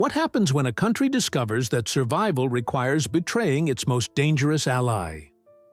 What happens when a country discovers that survival requires betraying its most dangerous ally?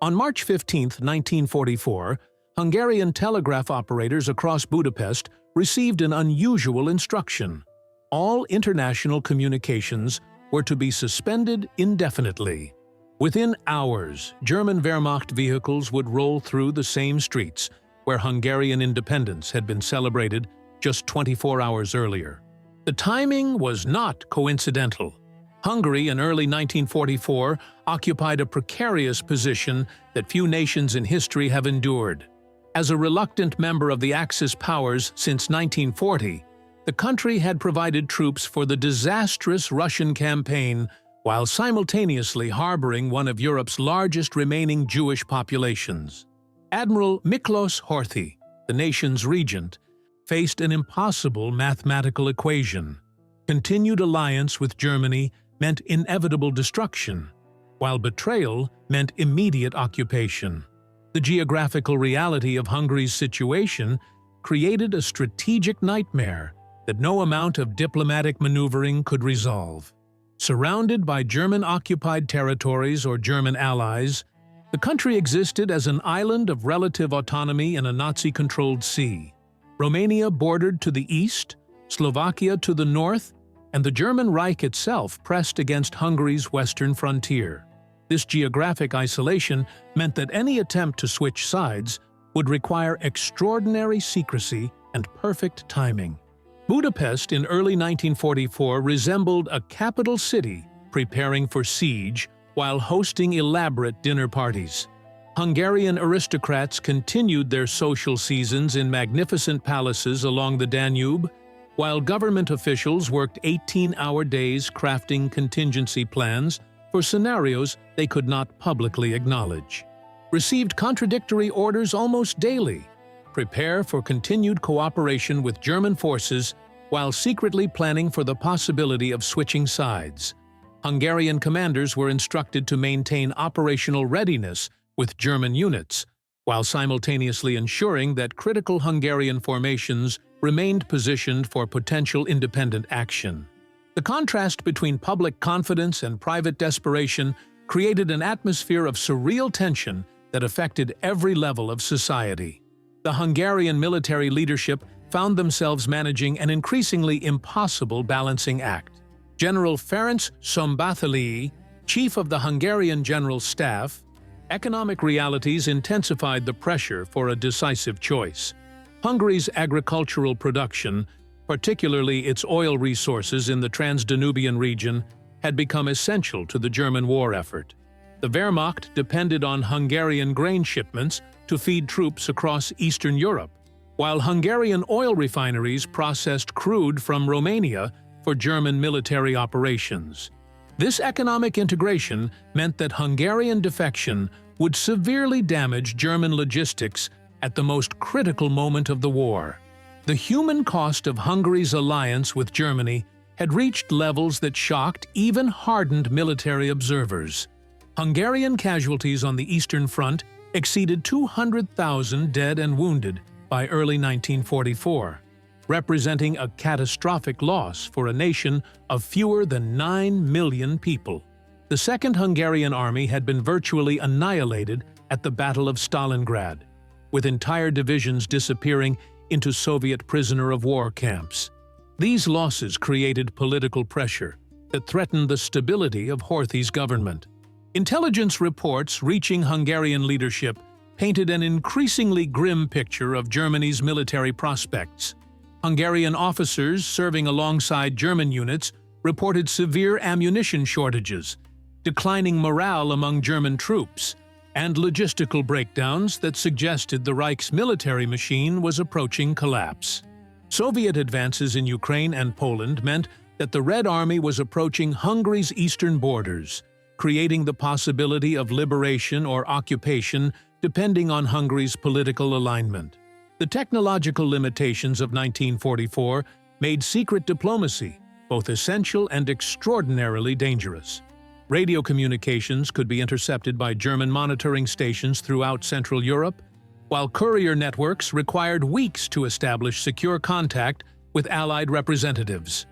On March 15, 1944, Hungarian telegraph operators across Budapest received an unusual instruction. All international communications were to be suspended indefinitely. Within hours, German Wehrmacht vehicles would roll through the same streets where Hungarian independence had been celebrated just 24 hours earlier. The timing was not coincidental. Hungary in early 1944 occupied a precarious position that few nations in history have endured. As a reluctant member of the Axis powers since 1940, the country had provided troops for the disastrous Russian campaign while simultaneously harboring one of Europe's largest remaining Jewish populations. Admiral Miklos Horthy, the nation's regent, faced an impossible mathematical equation. Continued alliance with Germany meant inevitable destruction, while betrayal meant immediate occupation. The geographical reality of Hungary's situation created a strategic nightmare that no amount of diplomatic maneuvering could resolve. Surrounded by German-occupied territories or German allies, the country existed as an island of relative autonomy in a Nazi-controlled sea. Romania bordered to the east, Slovakia to the north, and the German Reich itself pressed against Hungary's western frontier. This geographic isolation meant that any attempt to switch sides would require extraordinary secrecy and perfect timing. Budapest in early 1944 resembled a capital city preparing for siege while hosting elaborate dinner parties. Hungarian aristocrats continued their social seasons in magnificent palaces along the Danube, while government officials worked 18-hour days crafting contingency plans for scenarios they could not publicly acknowledge. Received contradictory orders almost daily. Prepare for continued cooperation with German forces while secretly planning for the possibility of switching sides. Hungarian commanders were instructed to maintain operational readiness with German units, while simultaneously ensuring that critical Hungarian formations remained positioned for potential independent action. The contrast between public confidence and private desperation created an atmosphere of surreal tension that affected every level of society. The Hungarian military leadership found themselves managing an increasingly impossible balancing act. General Ferenc Szombathely, chief of the Hungarian General Staff, economic realities intensified the pressure for a decisive choice. Hungary's agricultural production, particularly its oil resources in the Transdanubian region, had become essential to the German war effort. The Wehrmacht depended on Hungarian grain shipments to feed troops across Eastern Europe, while Hungarian oil refineries processed crude from Romania for German military operations. This economic integration meant that Hungarian defection would severely damage German logistics at the most critical moment of the war. The human cost of Hungary's alliance with Germany had reached levels that shocked even hardened military observers. Hungarian casualties on the Eastern Front exceeded 200,000 dead and wounded by early 1944, representing a catastrophic loss for a nation of fewer than 9 million people. The Second Hungarian Army had been virtually annihilated at the Battle of Stalingrad, with entire divisions disappearing into Soviet prisoner-of-war camps. These losses created political pressure that threatened the stability of Horthy's government. Intelligence reports reaching Hungarian leadership painted an increasingly grim picture of Germany's military prospects. Hungarian officers serving alongside German units reported severe ammunition shortages, declining morale among German troops, and logistical breakdowns that suggested the Reich's military machine was approaching collapse. Soviet advances in Ukraine and Poland meant that the Red Army was approaching Hungary's eastern borders, creating the possibility of liberation or occupation depending on Hungary's political alignment. The technological limitations of 1944 made secret diplomacy both essential and extraordinarily dangerous. Radio communications could be intercepted by German monitoring stations throughout Central Europe, while courier networks required weeks to establish secure contact with Allied representatives.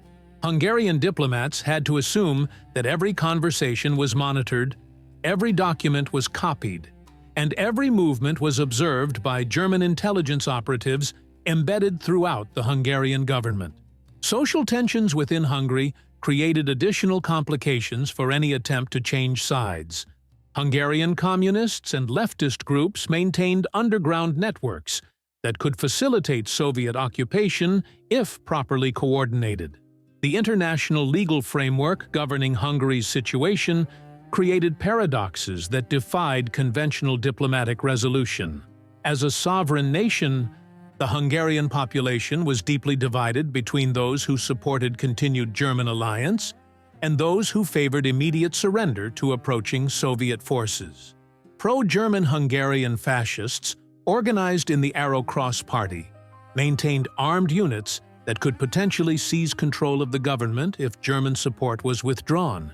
Hungarian diplomats had to assume that every conversation was monitored, every document was copied, and every movement was observed by German intelligence operatives embedded throughout the Hungarian government. Social tensions within Hungary created additional complications for any attempt to change sides. Hungarian communists and leftist groups maintained underground networks that could facilitate Soviet occupation if properly coordinated. The international legal framework governing Hungary's situation created paradoxes that defied conventional diplomatic resolution. As a sovereign nation, the Hungarian population was deeply divided between those who supported continued German alliance and those who favored immediate surrender to approaching Soviet forces. Pro-German Hungarian fascists, organized in the Arrow Cross Party, maintained armed units that could potentially seize control of the government if German support was withdrawn.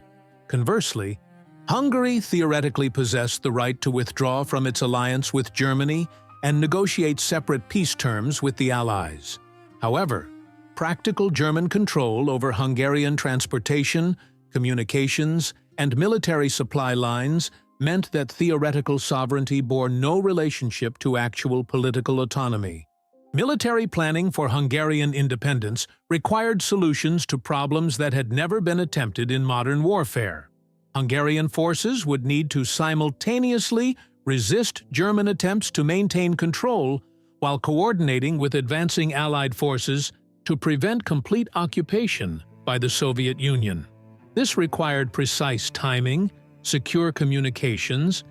Conversely, Hungary theoretically possessed the right to withdraw from its alliance with Germany and negotiate separate peace terms with the Allies. However, practical German control over Hungarian transportation, communications, and military supply lines meant that theoretical sovereignty bore no relationship to actual political autonomy. Military planning for Hungarian independence required solutions to problems that had never been attempted in modern warfare. Hungarian forces would need to simultaneously resist German attempts to maintain control while coordinating with advancing Allied forces to prevent complete occupation by the Soviet Union. This required precise timing, secure communications,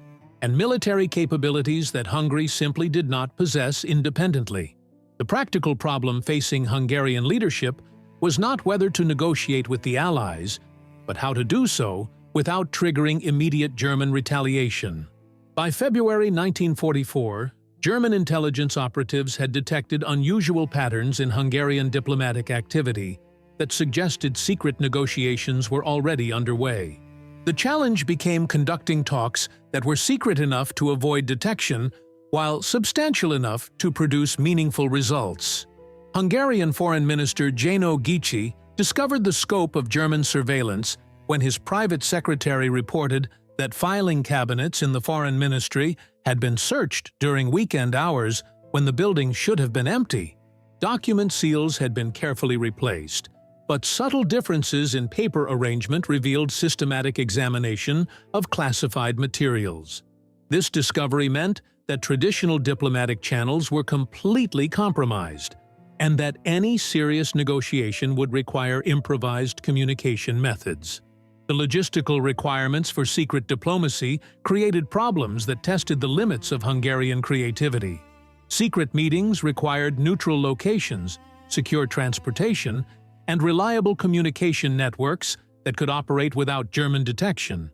and military capabilities that Hungary simply did not possess independently. The practical problem facing Hungarian leadership was not whether to negotiate with the Allies, but how to do so without triggering immediate German retaliation. By February 1944, German intelligence operatives had detected unusual patterns in Hungarian diplomatic activity that suggested secret negotiations were already underway. The challenge became conducting talks that were secret enough to avoid detection while substantial enough to produce meaningful results. Hungarian Foreign Minister Jano Gici discovered the scope of German surveillance when his private secretary reported that filing cabinets in the Foreign Ministry had been searched during weekend hours when the building should have been empty. Document seals had been carefully replaced, but subtle differences in paper arrangement revealed systematic examination of classified materials. This discovery meant that traditional diplomatic channels were completely compromised, and that any serious negotiation would require improvised communication methods. The logistical requirements for secret diplomacy created problems that tested the limits of Hungarian creativity. Secret meetings required neutral locations, secure transportation, and reliable communication networks that could operate without German detection.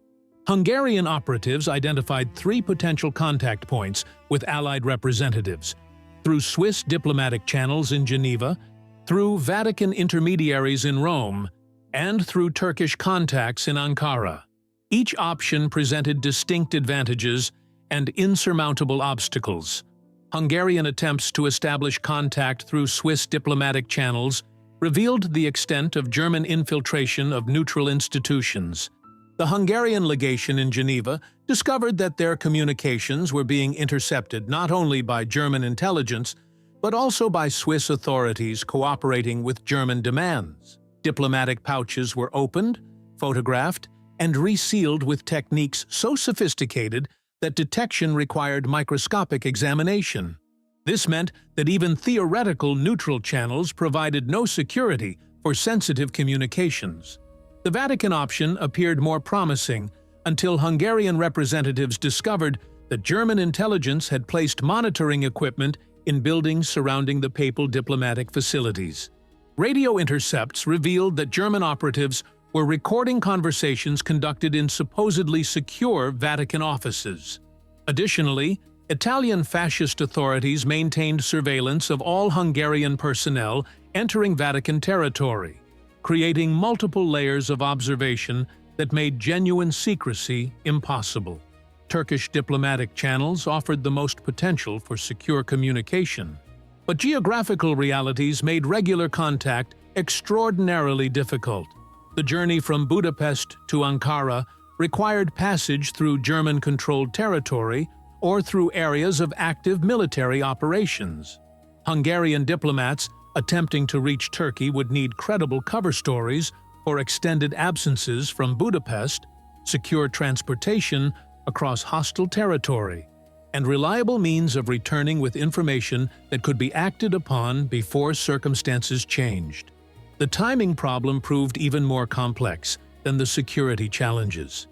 Hungarian operatives identified 3 potential contact points with Allied representatives: through Swiss diplomatic channels in Geneva, through Vatican intermediaries in Rome, and through Turkish contacts in Ankara. Each option presented distinct advantages and insurmountable obstacles. Hungarian attempts to establish contact through Swiss diplomatic channels revealed the extent of German infiltration of neutral institutions. The Hungarian legation in Geneva discovered that their communications were being intercepted not only by German intelligence, but also by Swiss authorities cooperating with German demands. Diplomatic pouches were opened, photographed, and resealed with techniques so sophisticated that detection required microscopic examination. This meant that even theoretical neutral channels provided no security for sensitive communications. The Vatican option appeared more promising until Hungarian representatives discovered that German intelligence had placed monitoring equipment in buildings surrounding the papal diplomatic facilities. Radio intercepts revealed that German operatives were recording conversations conducted in supposedly secure Vatican offices. Additionally, Italian fascist authorities maintained surveillance of all Hungarian personnel entering Vatican territory, creating multiple layers of observation that made genuine secrecy impossible. Turkish diplomatic channels offered the most potential for secure communication, but geographical realities made regular contact extraordinarily difficult. The journey from Budapest to Ankara required passage through German-controlled territory or through areas of active military operations. Hungarian diplomats attempting to reach Turkey would need credible cover stories for extended absences from Budapest, secure transportation across hostile territory, and reliable means of returning with information that could be acted upon before circumstances changed. The timing problem proved even more complex than the security challenges.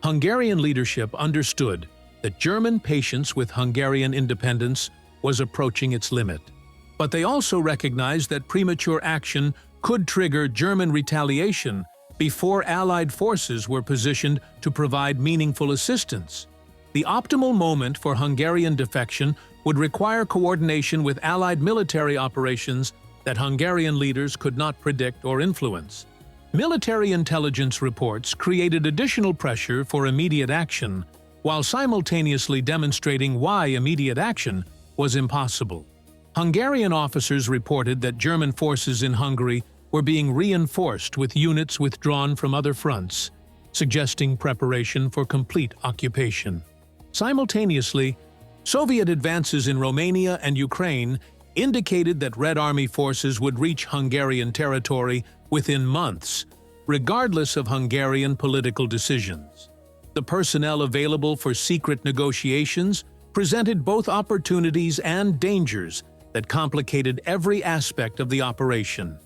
Hungarian leadership understood that German patience with Hungarian independence was approaching its limit. But they also recognized that premature action could trigger German retaliation before Allied forces were positioned to provide meaningful assistance. The optimal moment for Hungarian defection would require coordination with Allied military operations that Hungarian leaders could not predict or influence. Military intelligence reports created additional pressure for immediate action, while simultaneously demonstrating why immediate action was impossible. Hungarian officers reported that German forces in Hungary were being reinforced with units withdrawn from other fronts, suggesting preparation for complete occupation. Simultaneously, Soviet advances in Romania and Ukraine indicated that Red Army forces would reach Hungarian territory within months, regardless of Hungarian political decisions. The personnel available for secret negotiations presented both opportunities and dangers that complicated every aspect of the operation.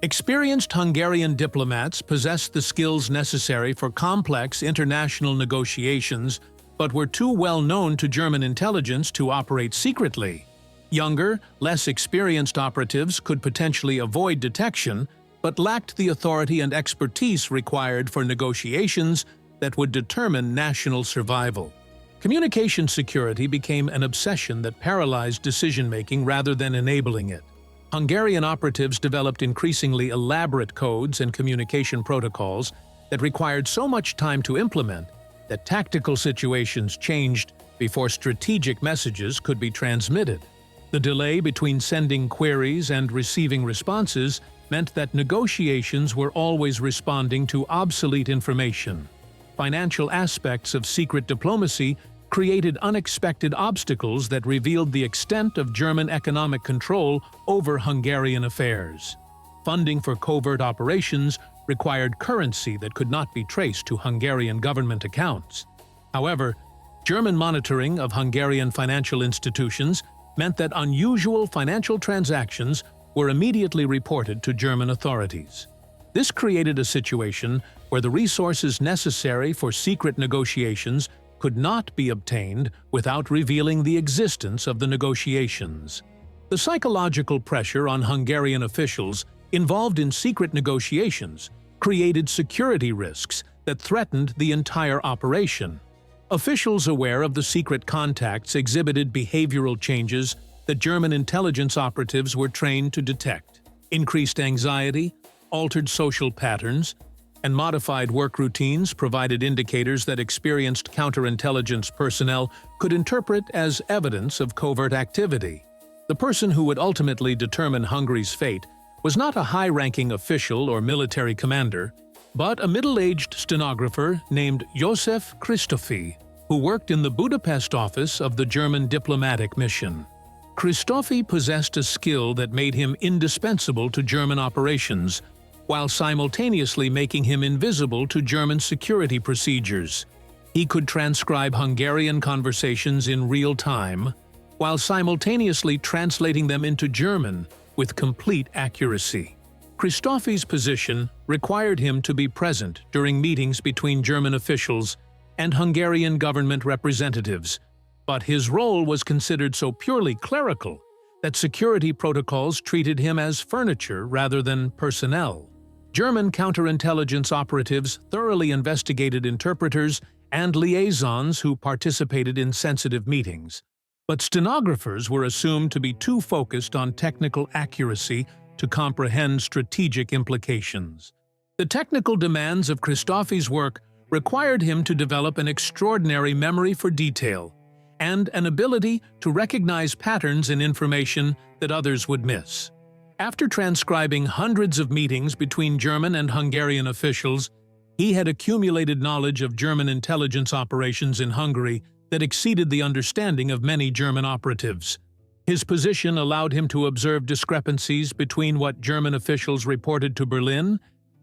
Experienced Hungarian diplomats possessed the skills necessary for complex international negotiations, but were too well known to German intelligence to operate secretly. Younger, less experienced operatives could potentially avoid detection, but lacked the authority and expertise required for negotiations that would determine national survival. Communication security became an obsession that paralyzed decision-making rather than enabling it. Hungarian operatives developed increasingly elaborate codes and communication protocols that required so much time to implement that tactical situations changed before strategic messages could be transmitted. The delay between sending queries and receiving responses meant that negotiations were always responding to obsolete information. Financial aspects of secret diplomacy created unexpected obstacles that revealed the extent of German economic control over Hungarian affairs. Funding for covert operations required currency that could not be traced to Hungarian government accounts. However, German monitoring of Hungarian financial institutions meant that unusual financial transactions were immediately reported to German authorities. This created a situation where the resources necessary for secret negotiations could not be obtained without revealing the existence of the negotiations. The psychological pressure on Hungarian officials involved in secret negotiations created security risks that threatened the entire operation. Officials aware of the secret contacts exhibited behavioral changes that German intelligence operatives were trained to detect. Increased anxiety, altered social patterns, and modified work routines provided indicators that experienced counterintelligence personnel could interpret as evidence of covert activity. The person who would ultimately determine Hungary's fate was not a high-ranking official or military commander, but a middle-aged stenographer named József Kristófi, who worked in the Budapest office of the German diplomatic mission. Kristófi possessed a skill that made him indispensable to German operations, while simultaneously making him invisible to German security procedures. He could transcribe Hungarian conversations in real time, while simultaneously translating them into German with complete accuracy. Kristófi's position required him to be present during meetings between German officials and Hungarian government representatives, but his role was considered so purely clerical that security protocols treated him as furniture rather than personnel. German counterintelligence operatives thoroughly investigated interpreters and liaisons who participated in sensitive meetings, but stenographers were assumed to be too focused on technical accuracy to comprehend strategic implications. The technical demands of Kristófi's work required him to develop an extraordinary memory for detail and an ability to recognize patterns in information that others would miss. After transcribing hundreds of meetings between German and Hungarian officials, he had accumulated knowledge of German intelligence operations in Hungary that exceeded the understanding of many German operatives. His position allowed him to observe discrepancies between what German officials reported to Berlin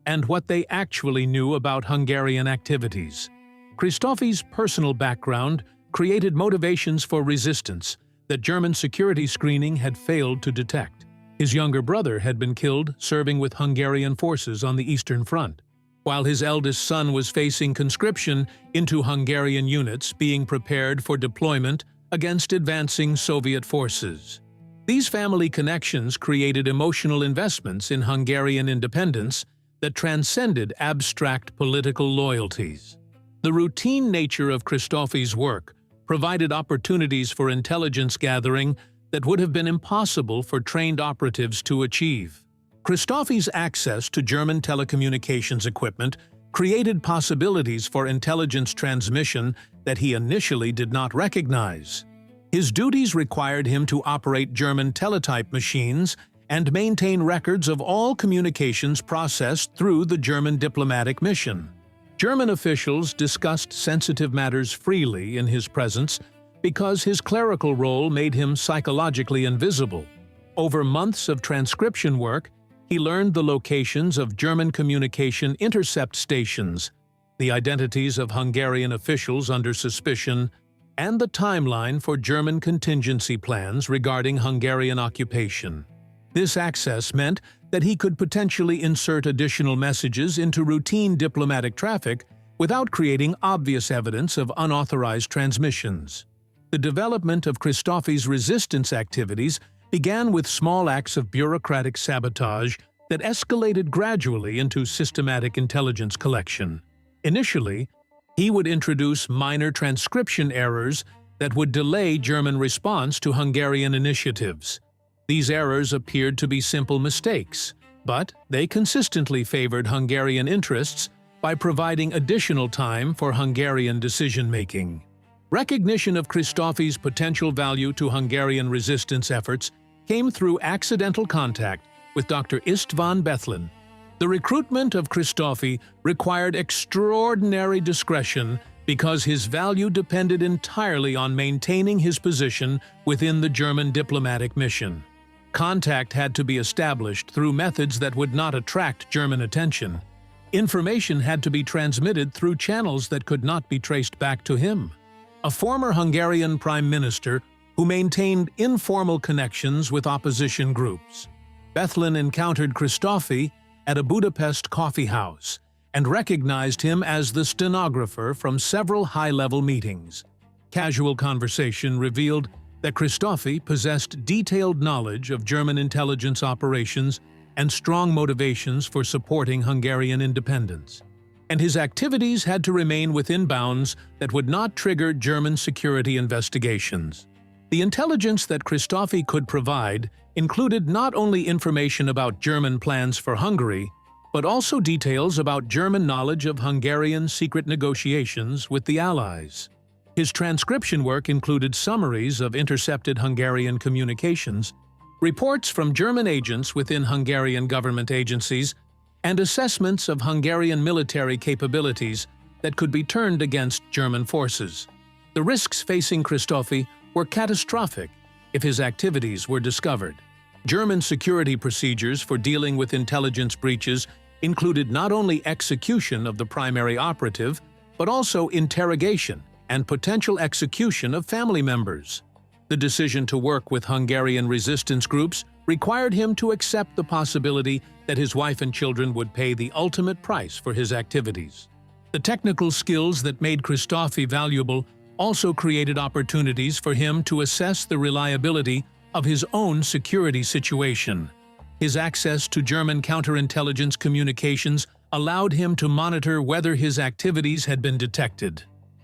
and what they actually knew about Hungarian activities. Christoffy's personal background created motivations for resistance that German security screening had failed to detect. His younger brother had been killed serving with Hungarian forces on the Eastern Front, while his eldest son was facing conscription into Hungarian units being prepared for deployment against advancing Soviet forces. These family connections created emotional investments in Hungarian independence that transcended abstract political loyalties. The routine nature of Christoffy's work provided opportunities for intelligence gathering that would have been impossible for trained operatives to achieve. Christoffy's access to German telecommunications equipment created possibilities for intelligence transmission that he initially did not recognize. His duties required him to operate German teletype machines and maintain records of all communications processed through the German diplomatic mission. German officials discussed sensitive matters freely in his presence because his clerical role made him psychologically invisible. Over months of transcription work, he learned the locations of German communication intercept stations, the identities of Hungarian officials under suspicion, and the timeline for German contingency plans regarding Hungarian occupation. This access meant that he could potentially insert additional messages into routine diplomatic traffic without creating obvious evidence of unauthorized transmissions. The development of Christoffy's resistance activities began with small acts of bureaucratic sabotage that escalated gradually into systematic intelligence collection. Initially, he would introduce minor transcription errors that would delay German response to Hungarian initiatives. These errors appeared to be simple mistakes, but they consistently favored Hungarian interests by providing additional time for Hungarian decision-making. Recognition of Christoffy's potential value to Hungarian resistance efforts came through accidental contact with Dr. István Bethlen. The recruitment of Christoffy required extraordinary discretion because his value depended entirely on maintaining his position within the German diplomatic mission. Contact had to be established through methods that would not attract German attention. Information had to be transmitted through channels that could not be traced back to him. A former Hungarian prime minister who maintained informal connections with opposition groups. Bethlen encountered Christoffy at a Budapest coffee house and recognized him as the stenographer from several high-level meetings. Casual conversation revealed that Christoffy possessed detailed knowledge of German intelligence operations and strong motivations for supporting Hungarian independence. And his activities had to remain within bounds that would not trigger German security investigations. The intelligence that Christoffy could provide included not only information about German plans for Hungary, but also details about German knowledge of Hungarian secret negotiations with the Allies. His transcription work included summaries of intercepted Hungarian communications, reports from German agents within Hungarian government agencies, and assessments of Hungarian military capabilities that could be turned against German forces. The risks facing Christoffy were catastrophic if his activities were discovered. German security procedures for dealing with intelligence breaches included not only execution of the primary operative, but also interrogation and potential execution of family members. The decision to work with Hungarian resistance groups required him to accept the possibility that his wife and children would pay the ultimate price for his activities. The technical skills that made Christoffy valuable also created opportunities for him to assess the reliability of his own security situation. His access to German counterintelligence communications allowed him to monitor whether his activities had been detected.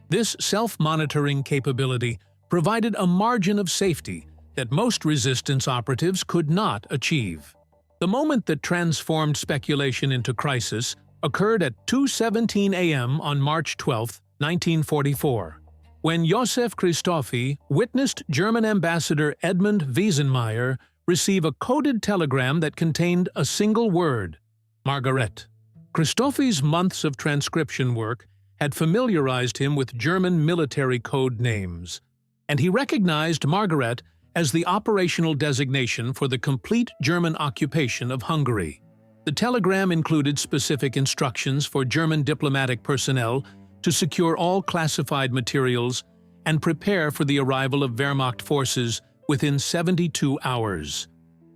This self-monitoring capability provided a margin of safety that most resistance operatives could not achieve. The moment that transformed speculation into crisis occurred at 2:17 a.m. on March 12, 1944, when Josef Christoffy witnessed German Ambassador Edmund Wiesenmayer receive a coded telegram that contained a single word: Margaret. Christophy's months of transcription work had familiarized him with German military code names, and he recognized Margaret as the operational designation for the complete German occupation of Hungary. The telegram included specific instructions for German diplomatic personnel to secure all classified materials and prepare for the arrival of Wehrmacht forces within 72 hours.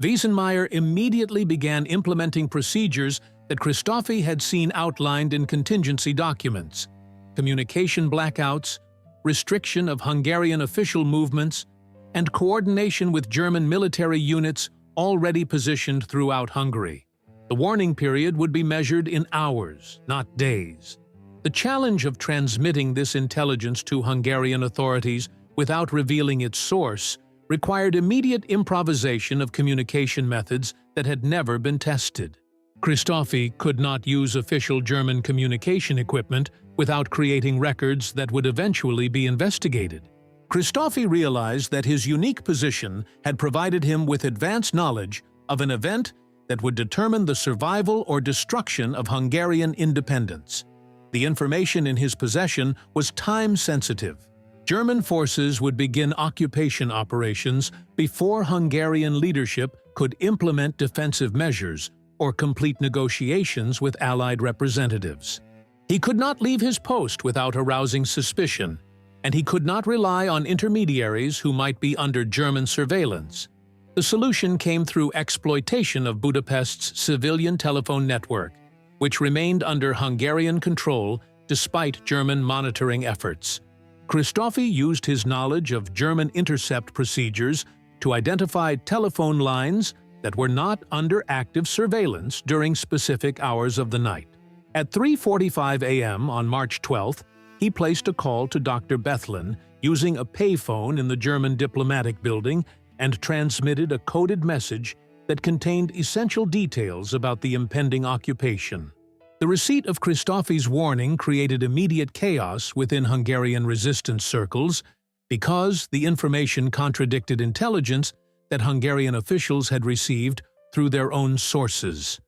Wiesenmeier immediately began implementing procedures that Christophy had seen outlined in contingency documents: communication blackouts, restriction of Hungarian official movements, and coordination with German military units already positioned throughout Hungary. The warning period would be measured in hours, not days. The challenge of transmitting this intelligence to Hungarian authorities without revealing its source required immediate improvisation of communication methods that had never been tested. Christophy could not use official German communication equipment without creating records that would eventually be investigated. Christophy realized that his unique position had provided him with advanced knowledge of an event that would determine the survival or destruction of Hungarian independence. The information in his possession was time-sensitive. German forces would begin occupation operations before Hungarian leadership could implement defensive measures or complete negotiations with Allied representatives. He could not leave his post without arousing suspicion, and he could not rely on intermediaries who might be under German surveillance. The solution came through exploitation of Budapest's civilian telephone network, which remained under Hungarian control despite German monitoring efforts. Christophy used his knowledge of German intercept procedures to identify telephone lines that were not under active surveillance during specific hours of the night. At 3:45 a.m. on March 12th, he placed a call to Dr. Bethlen using a payphone in the German diplomatic building and transmitted a coded message that contained essential details about the impending occupation. The receipt of Christophy's warning created immediate chaos within Hungarian resistance circles because the information contradicted intelligence that Hungarian officials had received through their own sources.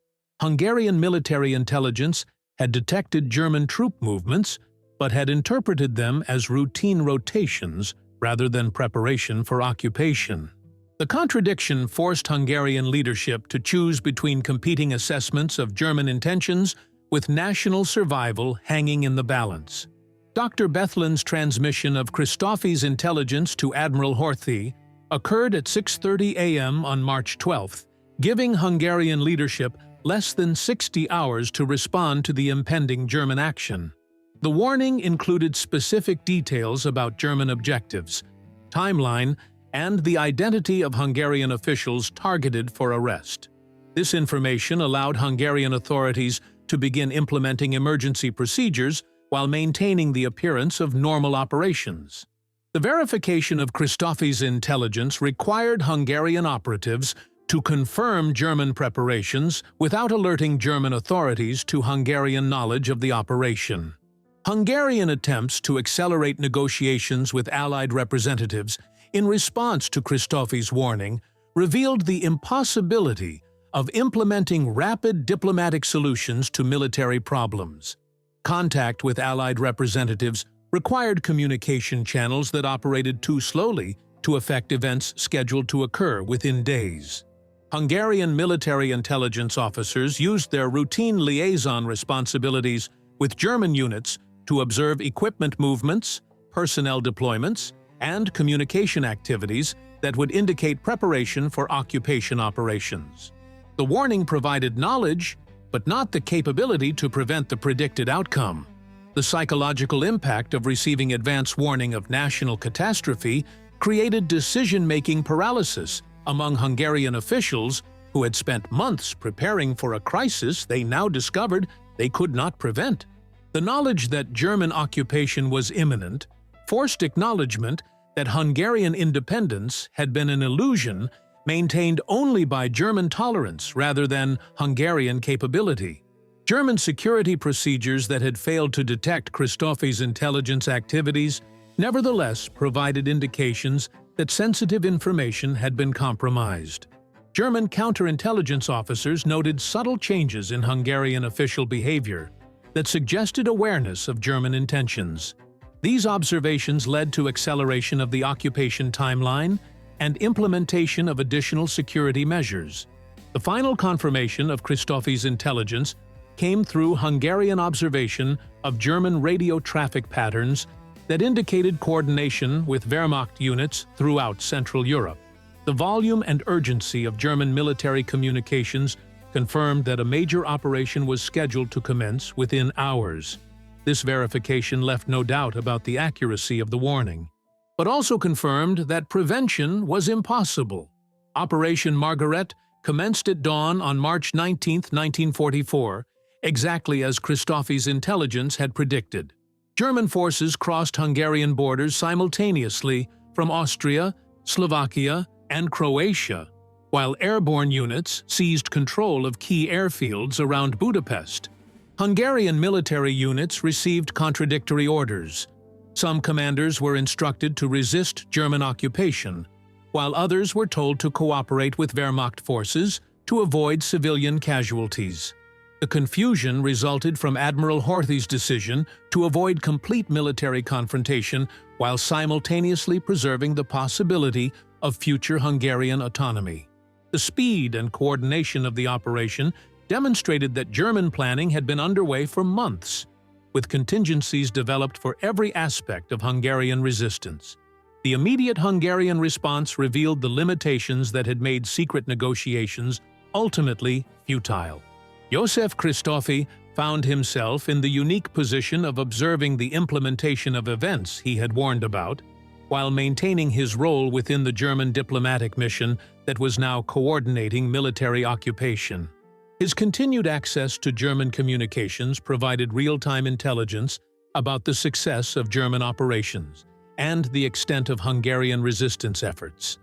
Hungarian military intelligence had detected German troop movements, but had interpreted them as routine rotations rather than preparation for occupation. The contradiction forced Hungarian leadership to choose between competing assessments of German intentions with national survival hanging in the balance. Dr. Bethlen's transmission of Christophy's intelligence to Admiral Horthy occurred at 6:30 a.m. on March 12th, giving Hungarian leadership less than 60 hours to respond to the impending German action. The warning included specific details about German objectives, timeline, and the identity of Hungarian officials targeted for arrest. This information allowed Hungarian authorities to begin implementing emergency procedures while maintaining the appearance of normal operations. The verification of Christophy's intelligence required Hungarian operatives to confirm German preparations without alerting German authorities to Hungarian knowledge of the operation. Hungarian attempts to accelerate negotiations with Allied representatives in response to Christophy's warning revealed the impossibility of implementing rapid diplomatic solutions to military problems. Contact with Allied representatives required communication channels that operated too slowly to affect events scheduled to occur within days. Hungarian military intelligence officers used their routine liaison responsibilities with German units to observe equipment movements, personnel deployments, and communication activities that would indicate preparation for occupation operations. The warning provided knowledge, but not the capability to prevent the predicted outcome. The psychological impact of receiving advance warning of national catastrophe created decision-making paralysis among Hungarian officials who had spent months preparing for a crisis they now discovered they could not prevent. The knowledge that German occupation was imminent forced acknowledgement that Hungarian independence had been an illusion maintained only by German tolerance rather than Hungarian capability. German security procedures that had failed to detect Christophy's intelligence activities nevertheless provided indications that sensitive information had been compromised. German counterintelligence officers noted subtle changes in Hungarian official behavior that suggested awareness of German intentions. These observations led to acceleration of the occupation timeline and implementation of additional security measures. The final confirmation of Christoffy's intelligence came through Hungarian observation of German radio traffic patterns that indicated coordination with Wehrmacht units throughout Central Europe. The volume and urgency of German military communications confirmed that a major operation was scheduled to commence within hours. This verification left no doubt about the accuracy of the warning, but also confirmed that prevention was impossible. Operation Margaret commenced at dawn on March 19, 1944, exactly as Christoffy's intelligence had predicted. German forces crossed Hungarian borders simultaneously from Austria, Slovakia, and Croatia, while airborne units seized control of key airfields around Budapest. Hungarian military units received contradictory orders. Some commanders were instructed to resist German occupation, while others were told to cooperate with Wehrmacht forces to avoid civilian casualties. The confusion resulted from Admiral Horthy's decision to avoid complete military confrontation while simultaneously preserving the possibility of future Hungarian autonomy. The speed and coordination of the operation demonstrated that German planning had been underway for months, with contingencies developed for every aspect of Hungarian resistance. The immediate Hungarian response revealed the limitations that had made secret negotiations ultimately futile. József Christoffy found himself in the unique position of observing the implementation of events he had warned about, while maintaining his role within the German diplomatic mission that was now coordinating military occupation. His continued access to German communications provided real-time intelligence about the success of German operations and the extent of Hungarian resistance efforts.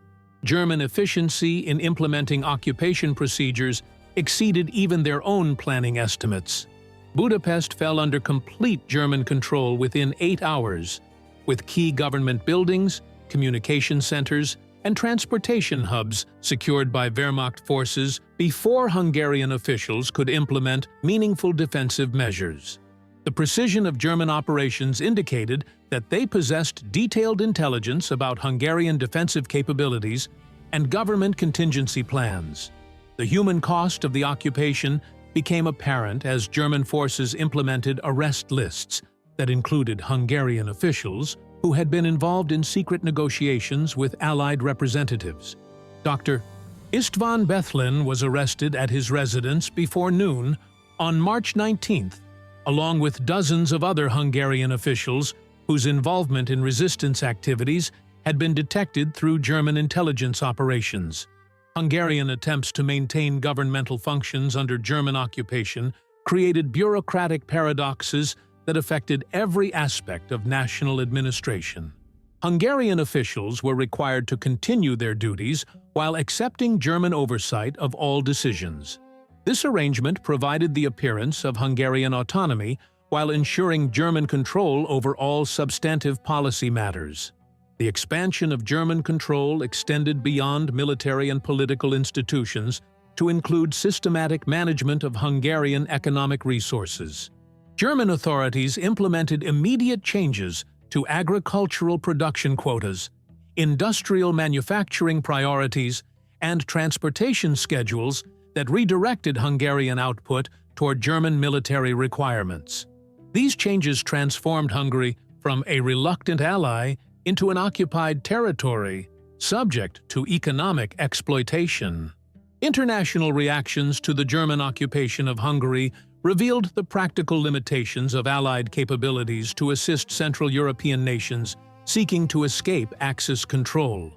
German efficiency in implementing occupation procedures exceeded even their own planning estimates. Budapest fell under complete German control within 8 hours, with key government buildings, communication centers, and transportation hubs secured by Wehrmacht forces before Hungarian officials could implement meaningful defensive measures. The precision of German operations indicated that they possessed detailed intelligence about Hungarian defensive capabilities and government contingency plans. The human cost of the occupation became apparent as German forces implemented arrest lists that included Hungarian officials who had been involved in secret negotiations with Allied representatives. Dr. István Bethlen was arrested at his residence before noon on March 19th, along with dozens of other Hungarian officials whose involvement in resistance activities had been detected through German intelligence operations. Hungarian attempts to maintain governmental functions under German occupation created bureaucratic paradoxes that affected every aspect of national administration. Hungarian officials were required to continue their duties while accepting German oversight of all decisions. This arrangement provided the appearance of Hungarian autonomy while ensuring German control over all substantive policy matters. The expansion of German control extended beyond military and political institutions to include systematic management of Hungarian economic resources. German authorities implemented immediate changes to agricultural production quotas, industrial manufacturing priorities, and transportation schedules that redirected Hungarian output toward German military requirements. These changes transformed Hungary from a reluctant ally into an occupied territory, subject to economic exploitation. International reactions to the German occupation of Hungary revealed the practical limitations of Allied capabilities to assist Central European nations seeking to escape Axis control.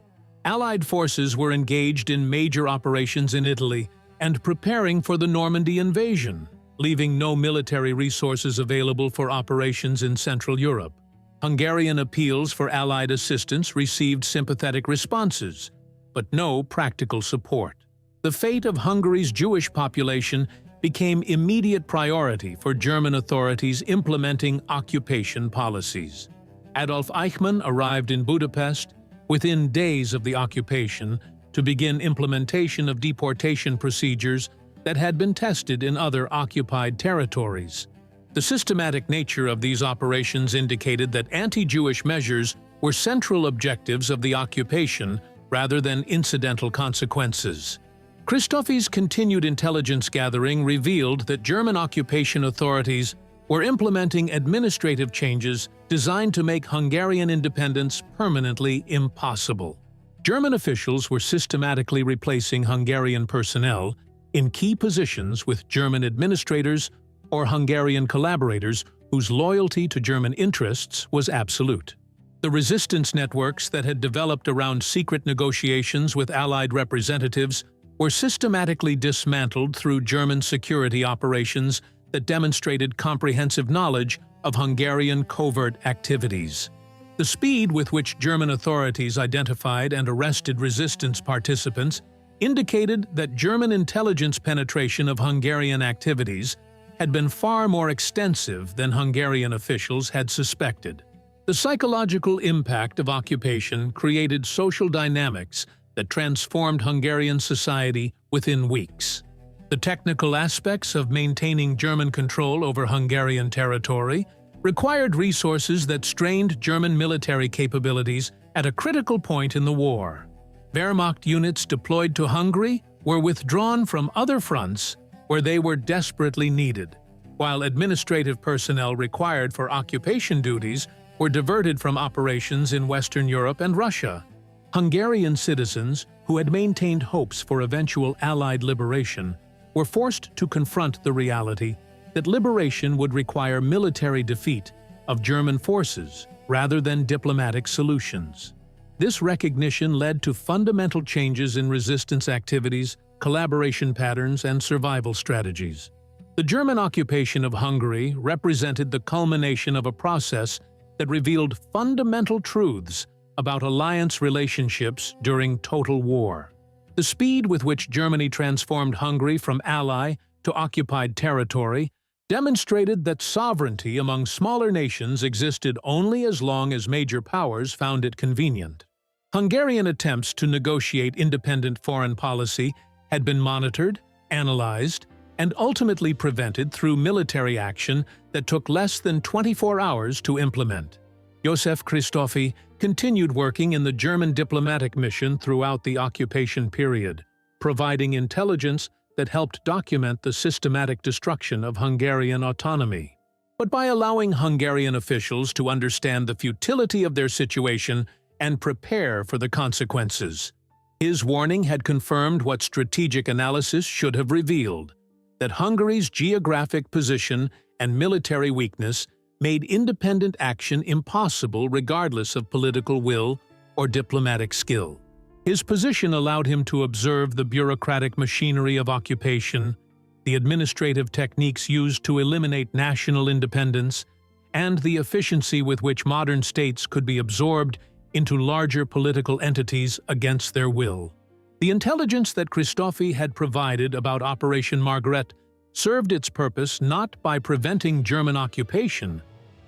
Allied forces were engaged in major operations in Italy and preparing for the Normandy invasion, leaving no military resources available for operations in Central Europe. Hungarian appeals for Allied assistance received sympathetic responses, but no practical support. The fate of Hungary's Jewish population became immediate priority for German authorities implementing occupation policies. Adolf Eichmann arrived in Budapest within days of the occupation to begin implementation of deportation procedures that had been tested in other occupied territories. The systematic nature of these operations indicated that anti-Jewish measures were central objectives of the occupation rather than incidental consequences. Christoffy's continued intelligence gathering revealed that German occupation authorities were implementing administrative changes designed to make Hungarian independence permanently impossible. German officials were systematically replacing Hungarian personnel in key positions with German administrators or Hungarian collaborators whose loyalty to German interests was absolute. The resistance networks that had developed around secret negotiations with Allied representatives were systematically dismantled through German security operations that demonstrated comprehensive knowledge of Hungarian covert activities. The speed with which German authorities identified and arrested resistance participants indicated that German intelligence penetration of Hungarian activities had been far more extensive than Hungarian officials had suspected. The psychological impact of occupation created social dynamics that transformed Hungarian society within weeks. The technical aspects of maintaining German control over Hungarian territory required resources that strained German military capabilities at a critical point in the war. Wehrmacht units deployed to Hungary were withdrawn from other fronts where they were desperately needed, while administrative personnel required for occupation duties were diverted from operations in Western Europe and Russia. Hungarian citizens who had maintained hopes for eventual Allied liberation were forced to confront the reality that liberation would require military defeat of German forces rather than diplomatic solutions. This recognition led to fundamental changes in resistance activities, collaboration patterns, and survival strategies. The German occupation of Hungary represented the culmination of a process that revealed fundamental truths about alliance relationships during total war. The speed with which Germany transformed Hungary from ally to occupied territory demonstrated that sovereignty among smaller nations existed only as long as major powers found it convenient. Hungarian attempts to negotiate independent foreign policy had been monitored, analyzed, and ultimately prevented through military action that took less than 24 hours to implement. József Christoffy continued working in the German diplomatic mission throughout the occupation period, providing intelligence that helped document the systematic destruction of Hungarian autonomy. But by allowing Hungarian officials to understand the futility of their situation and prepare for the consequences, his warning had confirmed what strategic analysis should have revealed: that Hungary's geographic position and military weakness made independent action impossible regardless of political will or diplomatic skill. His position allowed him to observe the bureaucratic machinery of occupation, the administrative techniques used to eliminate national independence, and the efficiency with which modern states could be absorbed into larger political entities against their will. The intelligence that Christoffy had provided about Operation Margaret served its purpose not by preventing German occupation.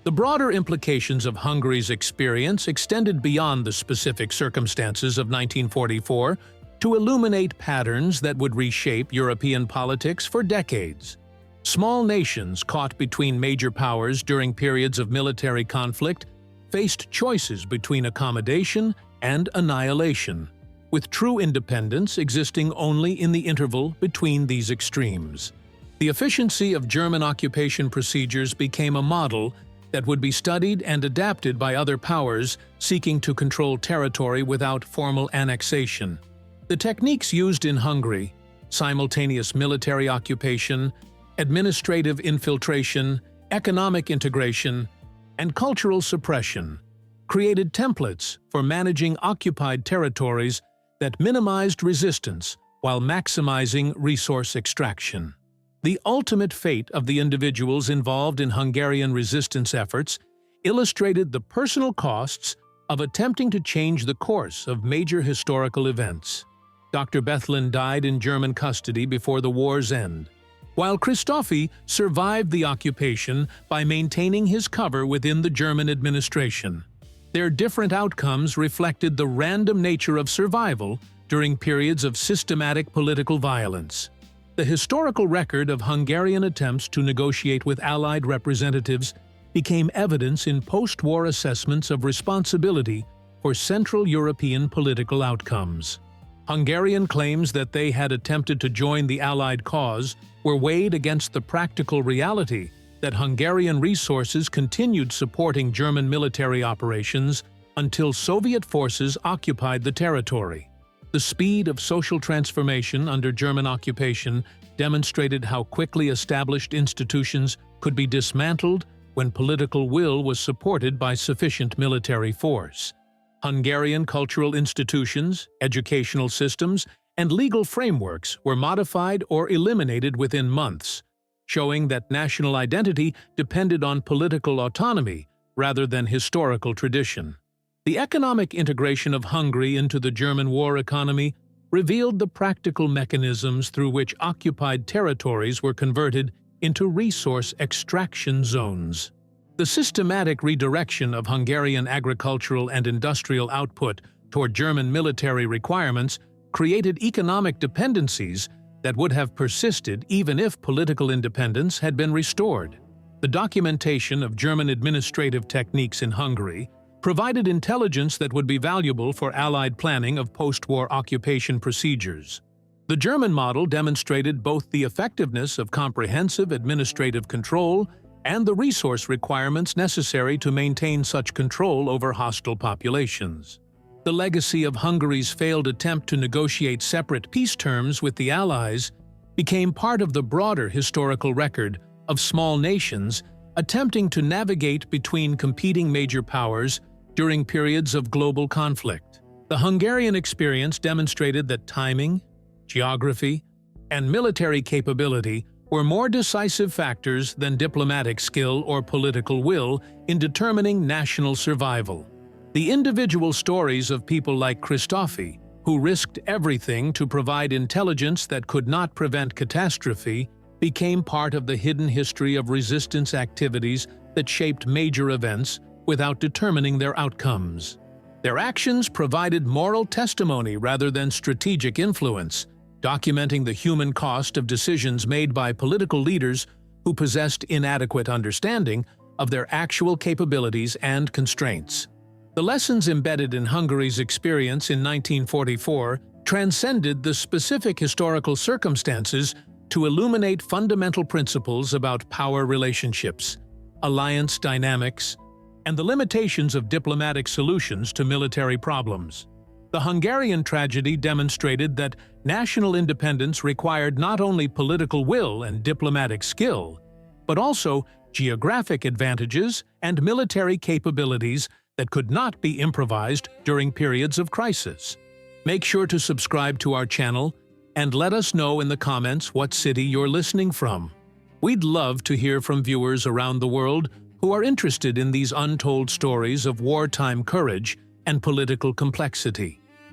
The broader implications of Hungary's experience extended beyond the specific circumstances of 1944 to illuminate patterns that would reshape European politics for decades. Small nations caught between major powers during periods of military conflict faced choices between accommodation and annihilation, with true independence existing only in the interval between these extremes. The efficiency of German occupation procedures became a model that would be studied and adapted by other powers seeking to control territory without formal annexation. The techniques used in Hungary, simultaneous military occupation, administrative infiltration, economic integration, and cultural suppression, created templates for managing occupied territories that minimized resistance while maximizing resource extraction. The ultimate fate of the individuals involved in Hungarian resistance efforts illustrated the personal costs of attempting to change the course of major historical events. Dr. Bethlen died in German custody before the war's end, while Christoffy survived the occupation by maintaining his cover within the German administration. Their different outcomes reflected the random nature of survival during periods of systematic political violence. The historical record of Hungarian attempts to negotiate with Allied representatives became evidence in post-war assessments of responsibility for Central European political outcomes. Hungarian claims that they had attempted to join the Allied cause were weighed against the practical reality that Hungarian resources continued supporting German military operations until Soviet forces occupied the territory. The speed of social transformation under German occupation demonstrated how quickly established institutions could be dismantled when political will was supported by sufficient military force. Hungarian cultural institutions, educational systems, and legal frameworks were modified or eliminated within months, showing that national identity depended on political autonomy rather than historical tradition. The economic integration of Hungary into the German war economy revealed the practical mechanisms through which occupied territories were converted into resource extraction zones. The systematic redirection of Hungarian agricultural and industrial output toward German military requirements created economic dependencies that would have persisted even if political independence had been restored. The documentation of German administrative techniques in Hungary provided intelligence that would be valuable for Allied planning of post-war occupation procedures. The German model demonstrated both the effectiveness of comprehensive administrative control and the resource requirements necessary to maintain such control over hostile populations. The legacy of Hungary's failed attempt to negotiate separate peace terms with the Allies became part of the broader historical record of small nations attempting to navigate between competing major powers during periods of global conflict. The Hungarian experience demonstrated that timing, geography, and military capability were more decisive factors than diplomatic skill or political will in determining national survival. The individual stories of people like Christophe, who risked everything to provide intelligence that could not prevent catastrophe, became part of the hidden history of resistance activities that shaped major events without determining their outcomes. Their actions provided moral testimony rather than strategic influence, documenting the human cost of decisions made by political leaders who possessed inadequate understanding of their actual capabilities and constraints. The lessons embedded in Hungary's experience in 1944 transcended the specific historical circumstances to illuminate fundamental principles about power relationships, alliance dynamics, and the limitations of diplomatic solutions to military problems. The Hungarian tragedy demonstrated that national independence required not only political will and diplomatic skill, but also geographic advantages and military capabilities that could not be improvised during periods of crisis. Make sure to subscribe to our channel and let us know in the comments what city you're listening from. We'd love to hear from viewers around the world who are interested in these untold stories of wartime courage and political complexity.